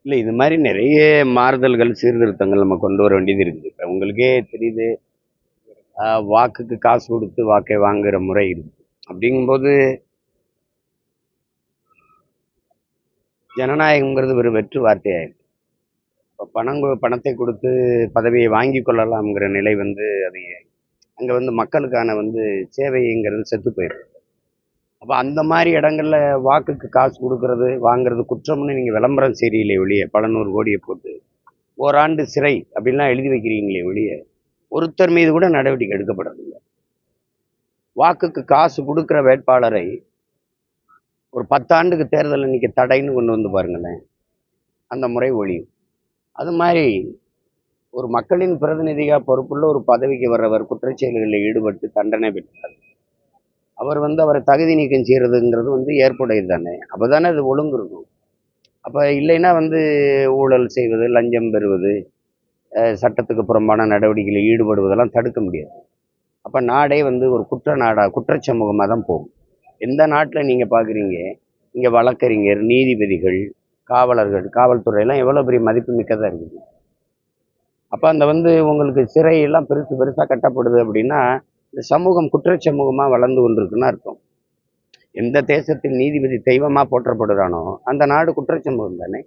இல்லை, இது மாதிரி நிறைய மாறுதல்கள், சீர்திருத்தங்கள் நம்ம கொண்டு வர வேண்டியது இருக்குது. இப்போ உங்களுக்கே தெரியுது, வாக்குக்கு காசு கொடுத்து வாக்கை வாங்குற முறை இருக்குது. அப்படிங்கும்போது ஜனநாயகம்ங்கிறது ஒரு வெற்று வார்த்தையாயிருக்கு. இப்போ பணத்தை கொடுத்து பதவியை வாங்கி கொள்ளலாம்ங்கிற நிலை அது அங்கே மக்களுக்கான சேவைங்கிறது செத்து போயிருக்கு. அப்போ அந்த மாதிரி இடங்கள்ல வாக்குக்கு காசு கொடுக்கறது வாங்குறது குற்றம்னு நீங்கள் விளம்பரம் சரியில்லை ஒழிய, பல நூறு கோடியை போட்டு ஓராண்டு சிறை அப்படின்லாம் எழுதி வைக்கிறீங்களே ஒழிய, ஒருத்தர் மீது கூட நடவடிக்கை எடுக்கப்படுறதில்லை. வாக்குக்கு காசு கொடுக்குற வேட்பாளரை ஒரு 10 ஆண்டுக்கு தேர்தலில் நிற்க தடைன்னு கொண்டு வந்து பாருங்களேன், அந்த முறை ஒழியும். அது மாதிரி ஒரு மக்களின் பிரதிநிதியாக பொறுப்புள்ள ஒரு பதவிக்கு வர்றவர் குற்றச்செயல்களில் ஈடுபட்டு தண்டனை பெற்றார். அவர் அவரை தகுதி நீக்கம் செய்யறதுங்கிறது ஏற்புடையது தானே. அப்போ தானே அது ஒழுங்கு இருக்கும். அப்போ இல்லைன்னா ஊழல் செய்வது, லஞ்சம் பெறுவது, சட்டத்துக்கு புறம்பான நடவடிக்கைகளில் ஈடுபடுவதெல்லாம் தடுக்க முடியாது. அப்போ நாடே ஒரு குற்ற சமூகமாக தான் போகும். எந்த நாட்டில் நீங்கள் பார்க்குறீங்க, இங்கே வழக்கறிஞர், நீதிபதிகள், காவலர்கள், காவல்துறையெல்லாம் எவ்வளோ பெரிய மதிப்பு மிக்கதாக இருக்குது. அப்போ அந்த உங்களுக்கு சிறையெல்லாம் பெருசாக கட்டப்படுது அப்படின்னா, இந்த சமூகம் குற்ற சமூகமாக வளர்ந்து கொண்டிருக்குன்னு அர்த்தம். எந்த தேசத்தில் நீதிபதி தெய்வமாக போற்றப்படுறானோ அந்த நாடு குற்ற சமூகம் தானே.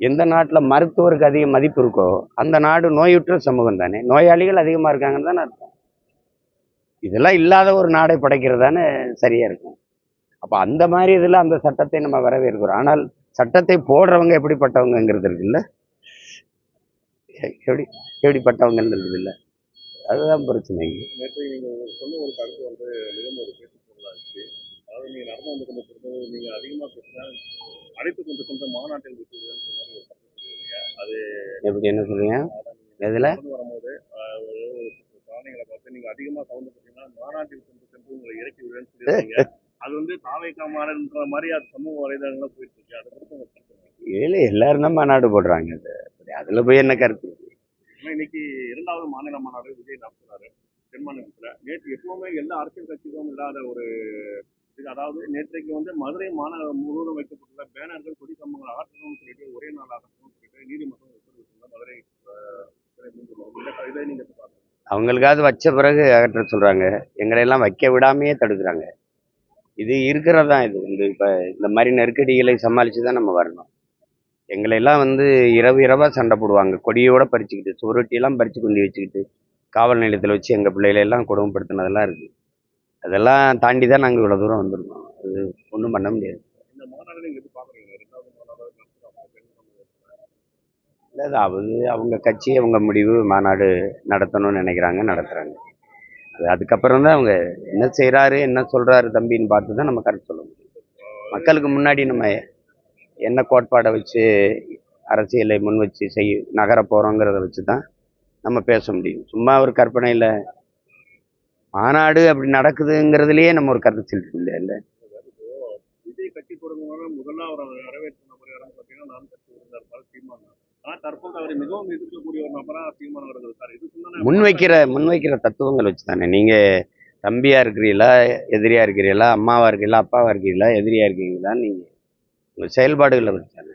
எந்த நாட்டில் மருத்துவருக்கு அதிக மதிப்பு இருக்கோ அந்த நாடு நோயுற்ற சமூகம் தானே. நோயாளிகள் அதிகமாக இருக்காங்கன்னு தானே அர்த்தம். இதெல்லாம் இல்லாத ஒரு நாடை படைக்கிறதானே சரியா இருக்கும். அப்ப அந்த மாதிரி இதுல அந்த சட்டத்தை நம்ம வரவேற்கிறோம். ஆனால் சட்டத்தை போடுறவங்க எப்படிப்பட்டவங்கிறது இருக்குல்ல, எப்படிப்பட்டவங்கன்றது இருக்குல்ல, அதுதான் பிரச்சனை. நேற்று நீங்க சொன்ன ஒரு கருத்து மிகவும் ஒரு பேசுபொருளாச்சு. அதாவது நீங்க நடந்து வந்து கொண்டு நீங்க அதிகமா பேசினா அழைத்து கொண்டு சென்ற மாநாட்டில் விட்டு அது எப்படி என்ன சொல்றீங்க? எதுல வரும்போது பிராணிகளை பார்த்து நீங்க அதிகமா சவுண்ட் பண்ணீங்கன்னா மாநாட்டில் கொண்டு சென்று உங்களை இறக்கி விடுவேன்னு சொல்லியிருக்கீங்க. அது தாவேகா மாநாடுன்ற மாதிரி அது சமூக வலைதளங்கள்ல போயிட்டு இருக்கு. அதை குறித்து ஏழை எல்லாரும் தான் மாநாடு போடுறாங்க. அதுல போய் என்ன கருத்து? இன்னைக்கு 2வது மாநில மாநாடு விஜய் நடத்துறாரு தென் மாநிலத்துல. நேற்று எப்பவுமே எல்லா அரசியல் கட்சிகளும் இல்லாத ஒரு இது. அதாவது நேற்றைக்கு மதுரை மாநகரம் முழுவதும் வைக்கப்பட்டுள்ள பேனர்கள், கொடி கம்பங்கள் அகற்றணும்னு சொல்லிட்டு ஒரே நாள் அகற்றணும்னு சொல்லிட்டு நீதிமன்றம் உத்தரவிட்டுள்ள மதுரை இதை நீங்க அவங்களுக்காவது வச்ச பிறகு அகற்ற சொல்றாங்க, எங்களை எல்லாம் வைக்க விடாமையே தடுக்கிறாங்க. இது இருக்கிறதா இது இப்போ இந்த மாதிரி நெருக்கடிகளை சமாளித்து தான் நம்ம வரணும். எங்களை எல்லாம் இரவாக சண்டை போடுவாங்க, கொடியோட பறிச்சுக்கிட்டு, சுவரொட்டியெல்லாம் பறித்து கொண்டு வச்சுக்கிட்டு காவல் நிலையத்தில் வச்சு எங்கள் பிள்ளைகளெல்லாம் கொடுமைப்படுத்தினதெல்லாம் இருக்குது. அதெல்லாம் தாண்டி தான் நாங்கள் இவ்வளோ தூரம் வந்திருக்கோம். அது ஒன்றும் பண்ண முடியாது. இல்லை, அவங்க கட்சி, அவங்க முடிவு, மாநாடு நடத்தணும்னு நினைக்கிறாங்க, நடத்துகிறாங்க. அதுக்கப்புறம் தான் அவங்க என்ன செய்கிறாரு, என்ன சொல்கிறாரு தம்பின்னு பார்த்து தான் நம்ம கருத்து சொல்ல முடியும். மக்களுக்கு முன்னாடி நம்ம என்ன கோட்பாடை வச்சு அரசியலை முன் வச்சு நகர போகிறோங்கிறத வச்சு தான் நம்ம பேச முடியும். சும்மா ஒரு கற்பனையில் மாநாடு அப்படி நடக்குதுங்கிறதுலையே நம்ம ஒரு கருத்து சொல்லிட்டு இல்லையா? இல்லை, விஜய் கட்சி தொடங்குவாங்க முதல்ல அவர் வரவேற்ற நபர் யாரும் பார்த்தீங்கன்னா நான் கட்சி இருந்தார் சீமான். ஆனால் தற்போது அவர் மிகவும் எதிர்க்கக்கூடிய ஒரு நபராக சீமான் அவர்கள் இருக்கார். இது முன்வைக்கிற தத்துவங்கள் வச்சு தானே. நீங்கள் தம்பியாக இருக்கிறீங்களா, எதிரியாக இருக்கிறீங்களா, அம்மாவாக இருக்கீங்களா, அப்பாவாக இருக்கீங்களா, எதிரியாக இருக்கீங்களா, நீங்கள் உங்கள் செயல்பாடுகளை வச்சு தானே.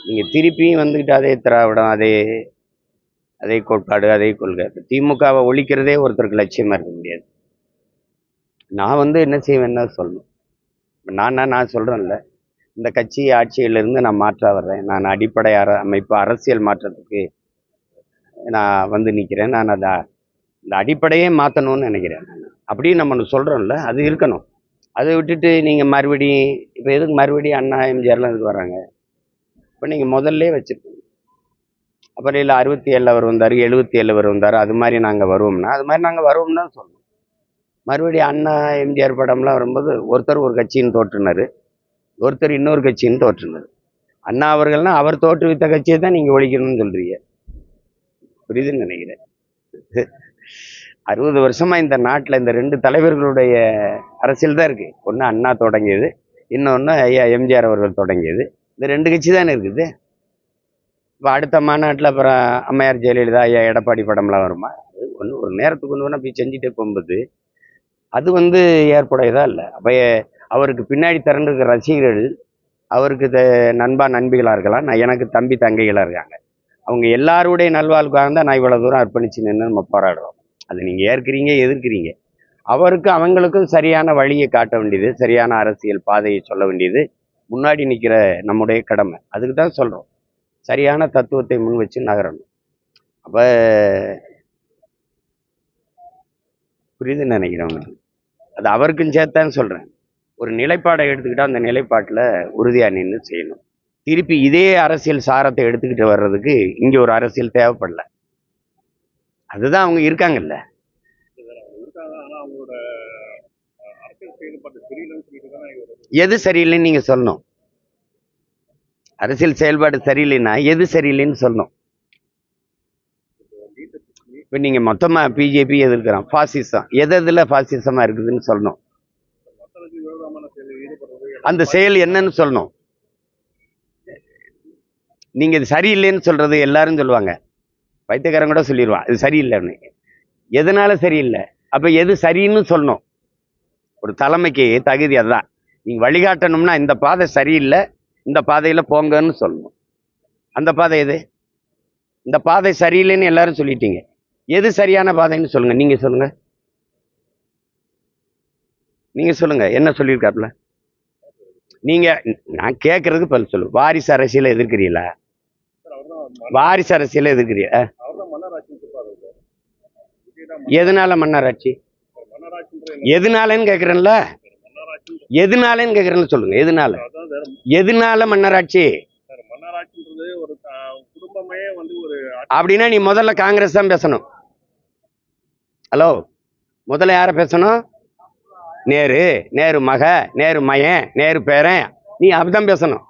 நீங்கள் திருப்பியும் வந்துக்கிட்டு அதே திராவிடம், அதே கோட்பாடு, அதே கொள்கை. திமுகவை ஒழிக்கிறதே ஒருத்தருக்கு லட்சியமாக இருக்க முடியாது. நான் என்ன செய்வேன்னா சொல்லணும். நான் சொல்கிறேன்ல, இந்த கட்சி ஆட்சியிலிருந்து நான் மாற்ற வர்றேன், நான் அடிப்படை அமைப்பு அரசியல் மாற்றத்துக்கு நான் நிற்கிறேன், நான் இந்த அடிப்படையே மாற்றணும்னு நினைக்கிறேன். அப்படின்னு நம்ம ஒன்று சொல்கிறோம்ல, அது இருக்கணும். அதை விட்டுட்டு நீங்கள் மறுபடியும் இப்போ எதுக்கு மறுபடியும் அண்ணா எம்ஜிஆர்லாம் இதுக்கு வர்றாங்க? இப்போ நீங்கள் முதல்ல வச்சுருக்கோங்க. அப்புறம் இல்லை 67 அவர் வந்தார், 77 அவர் வந்தார், அது மாதிரி நாங்கள் வருவோம்னா அது மாதிரி நாங்கள் வருவோம்னு தான் சொல்லணும். மறுபடியும் அண்ணா எம்ஜிஆர் படம்லாம் வரும்போது ஒருத்தர் ஒரு கட்சின்னு தோற்றுனார், ஒருத்தர் இன்னொரு கட்சின்னு தோற்றுனார். அண்ணா அவர்கள்னா அவர் தோற்றுவித்த கட்சியை தான் நீங்கள் ஒழிக்கணும்னு சொல்கிறீங்க. புரியுதுன்னு நினைக்கிறேன். 60 வருஷமா இந்த நாட்டில் இந்த 2 தலைவர்களுடைய அரசியல் தான் இருக்குது. ஒன்று அண்ணா தொடங்கியது, இன்னொன்று ஐயா எம்ஜிஆர் அவர்கள் தொடங்கியது. இந்த 2 கட்சி தானே இருக்குது. இப்போ அடுத்த மாநாட்டில் அப்புறம் அம்மையார் ஜெயலலிதா, ஐயா எடப்பாடி படம்லாம் வருமா? அது ஒரு நேரத்துக்கு ஒன்று போய் செஞ்சுட்டே போகும்போது அது ஏற்புடையதா இல்லை. அப்போ அவருக்கு பின்னாடி திரண்டிருக்கிற ரசிகர்கள் அவருக்கு நண்பா நண்பிகளாக இருக்கலாம், எனக்கு தம்பி தங்கைகளாக இருக்காங்க. அவங்க எல்லாருடைய நல்வாழ்வுக்காக தான் நான் இவ்வளோ தூரம் அர்ப்பணிச்சு நின்று நம்ம போராடுறோம். அது நீங்கள் ஏற்கிறீங்க எதிர்க்கிறீங்க. அவருக்கு அவங்களுக்கும் சரியான வழியை காட்ட வேண்டியது, சரியான அரசியல் பாதையை சொல்ல வேண்டியது முன்னாடி நிற்கிற நம்முடைய கடமை. அதுக்கு தான் சொல்கிறோம், சரியான தத்துவத்தை முன் வச்சு நகரணும். அப்போ புரியுதுன்னு நினைக்கிறேன் உங்களுக்கு. அது அவருக்கும் சேர்த்தான்னு சொல்கிறேன். ஒரு நிலைப்பாடை எடுத்துக்கிட்டால் அந்த நிலைப்பாட்டில் உறுதியாக நின்று செய்யணும். திருப்பி இதே அரசியல் சாரத்தை எடுத்துக்கிட்டு வர்றதுக்கு இங்கே ஒரு அரசியல் தேவைப்படல. அதுதான் அவங்க இருக்காங்கல்ல. இருக்காங்க. ஆனா அவங்களோட அரசியல் செயல்பாடு தெரியலன்னு சொல்லிட்டு தான் எது சரியில்லைன்னு நீங்கள் சொல்லணும். அரசியல் செயல்பாடு சரியில்லைன்னா எது சரியில்லைன்னு சொல்லணும். இப்போ நீங்கள் மொத்தமாக பிஜேபி எதிர்க்கிறான், ஃபாசிசம் எதில் ஃபாசிசமாக இருக்குதுன்னு சொல்லணும். மக்களுக்கு விரோதமான செயலில் ஈடுபடுறது அந்த செயல் என்னன்னு சொல்லணும். நீங்கள் இது சரியில்லைன்னு சொல்கிறது எல்லாரும் சொல்லுவாங்க, வைத்தியக்காரன் கூட சொல்லிடுவான் இது சரியில்லைன்னு. எதனால சரியில்லை, அப்போ எது சரின்னு சொல்லணும். ஒரு தலைமைக்கு தகுதி அதுதான். நீங்கள் வழிகாட்டணும்னா இந்த பாதை சரியில்லை, இந்த பாதையில் போங்கன்னு சொல்லணும். அந்த பாதை எது? இந்த பாதை சரியில்லைன்னு எல்லாரும் சொல்லிட்டீங்க, எது சரியான பாதைன்னு சொல்லுங்க. நீங்கள் சொல்லுங்க, நீங்கள் சொல்லுங்க என்ன சொல்லியிருக்காப்புல. நீங்கள் நான் கேட்கறதுக்கு பதில் சொல்லு. வாரிசு அரசியலை எதிர்க்கிறீங்களா? வாரிசு அரசியலை எதிர்க்கிறீங்களா? அவர்தான் மன்னராட்சின்னு சொல்றாரு. எதனால மன்னராட்சி? எதனாலன்னு கேட்குறேன்ல, எதனாலன்னு கேட்குறேன்னு சொல்லுங்க. எதனால எதனால மன்னராட்சி? மன்னராட்சின்றது ஒரு குடும்பமே வந்து ஒரு அப்படின்னா நீ முதல்ல காங்கிரஸ் தான் பேசணும். ஹலோ, முதல்ல யாரை பேசணும்? நேரு, நேரு மக, நேரு மயன், நேரு பேரன், நீ அப்படிதான் பேசணும்.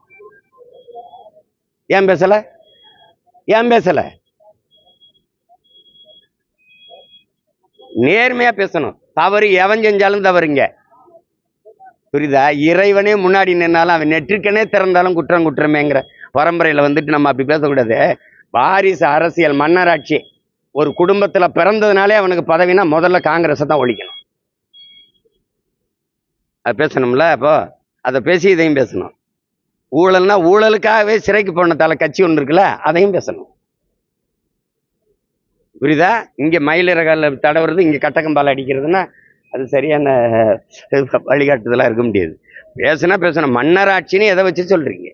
ஏன் பேசல? ஏன் பேசல? நேர்மையா பேசணும். தவறு எவன் செஞ்சாலும் தவறுங்க, புரியுதா? இறைவனே முன்னாடி நின்னாலும் அவன் நெற்றிக்கனே திறந்தாலும் குற்றம் குற்றமேங்கிற பரம்பரையில வந்துட்டு நம்ம அப்படி பேசக்கூடாது. வாரிசு அரசியல் மன்னராட்சி, ஒரு குடும்பத்துல பிறந்ததுனாலே அவனுக்கு பதவினா முதல்ல காங்கிரஸை தான் ஒழிக்கணும். அது பேசணும்ல. அப்போ அதை பேசி இதையும் பேசணும். ஊழல்னா ஊழலுக்காகவே சிறைக்கு போன கட்சி ஒன்று இருக்குல்ல, அதையும் பேசணும். புரியுதா? இங்கே மயிலிறகால தடவுறது, இங்கே கட்டக்கம்பால் அடிக்கிறதுனா அது சரியான வழிகாட்டுதலாக இருக்க முடியாது. பேசுனா பேசணும். மன்னராட்சின்னு எதை வச்சு சொல்றீங்க?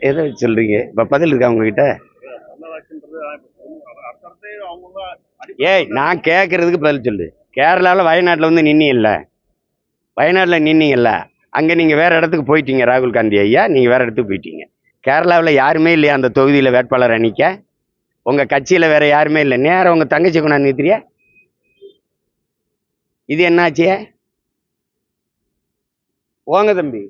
எதை வச்சு சொல்றீங்க? இப்போ பதில் இருக்கா உங்ககிட்ட? ஏய், நான் கேட்கறதுக்கு பதில் சொல்லு. கேரளாவில் வயநாட்டில் வந்து நின்னீங்கல்ல, வயநாட்டில் நின்னீங்கல்ல, அங்கே நீங்கள் வேறு இடத்துக்கு போயிட்டீங்க. ராகுல் காந்தி ஐயா, நீங்கள் வேறு இடத்துக்கு போயிட்டீங்க. கேரளாவில் யாருமே இல்லையா அந்த தொகுதியில் வேட்பாளர் அணிக்க? உங்கள் கட்சியில் வேறு யாருமே இல்லை, நேரம் உங்கள் தங்கச்சி கொண்டாந்து நிறுத்திய. இது என்னாச்சு? போங்க தம்பி.